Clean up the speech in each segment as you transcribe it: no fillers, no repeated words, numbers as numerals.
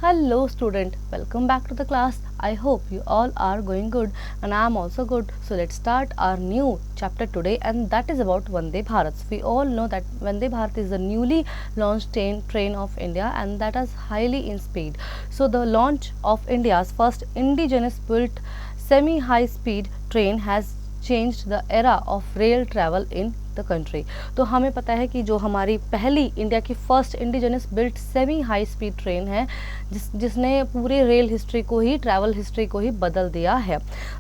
Hello student, welcome back to the class. I hope you all are going good and I am also good. So let's start our new chapter today, and that is about Vande Bharat. We all know that Vande Bharat is the newly launched train of India, and that is highly in speed. So the launch of India's first indigenous built semi high speed train has changed the era of rail travel in the country. तो हमें पता है कि जो हमारी पहली India की first indigenous built semi high speed train है जिसने पूरे रेल हिस्ट्री को ही, ट्रैवल हिस्ट्री को ही बदल दिया है।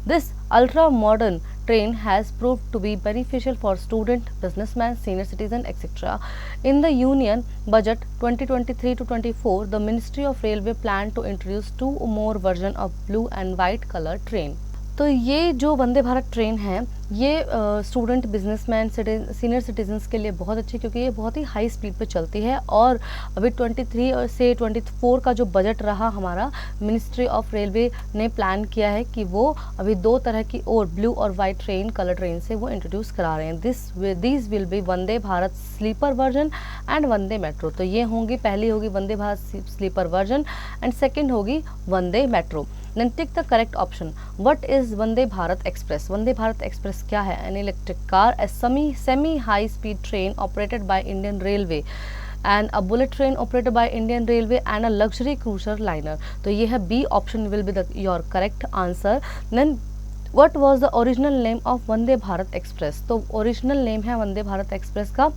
This ultra modern train has proved to be beneficial for student, businessmen, senior citizen, etc. In the Union Budget 2023 to 24, the Ministry of Railway planned to introduce 2 more versions of blue and white color train. तो ये जो Vande Bharat train है ये student, businessman, senior citizens के लिए बहुत अच्छी, क्योंकि ये बहुत ही हाई स्पीड पे चलती है। और अभी 23 से 24 का जो बजट रहा हमारा, मिनिस्ट्री ऑफ रेलवे ने प्लान किया है कि वो अभी 2 तरह की और ब्लू और वाइट ट्रेन, कलर ट्रेन से वो इंट्रोड्यूस करा रहे हैं। This will be Vande Bharat sleeper version and Vande metro. तो ये होंगी, पहली होगी Vande Bharat sleeper version and second होगी Vande metro. Then tick the correct option. What is Vande Bharat Express? Vande Bharat Express क्या है? An electric car, a semi high speed train operated by Indian Railway, and a bullet train operated by Indian Railway, and a luxury cruiser liner. तो ये है B option will be your correct answer. Then what was the original name of Vande Bharat Express? तो original name है Vande Bharat express का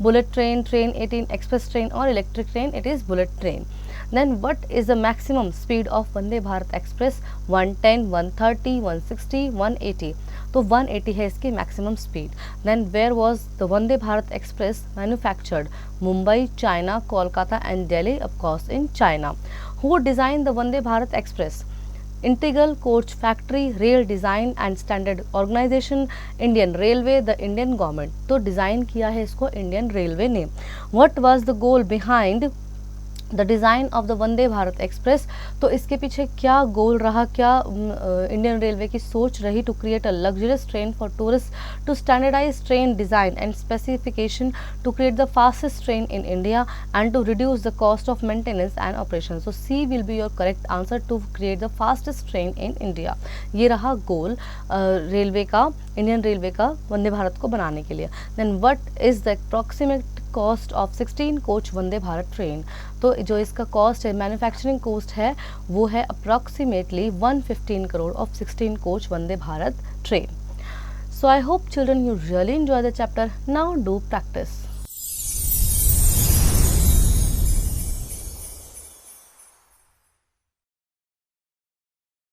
bullet train, train 18, express train और electric train, it is bullet train. Then what is the maximum speed of Vande Bharat Express? 110, 130, 160, 180. तो 180 है इसकी maximum speed. Then where was the Vande Bharat Express manufactured? Mumbai, China, Kolkata and Delhi, of course in China. Who designed the Vande Bharat Express? Integral Coach Factory, Rail Design and Standard Organization, Indian Railway, the Indian Government. तो design किया है इसको Indian railway ने। What was the goal behind the design of the Vande Bharat express? तो इसके पीछे क्या गोल रहा, क्या इंडियन रेलवे की सोच रही? To create a luxurious train for tourist, to standardize train design and specification, to create the fastest train in India and to reduce the cost of maintenance and operation. So C will be your correct answer, to create the fastest train in India. ये रहा गोल railway का, Indian railway का वंदे भारत को बनाने के लिए। Then what is the approximate cost of 16 coach Vande Bharat train? तो जो इसका कॉस्ट है, मैन्युफैक्चरिंग कॉस्ट है, वो है approximately 115 crore of 16 coach Vande Bharat train. So I hope children you really enjoy the chapter. Now do practice.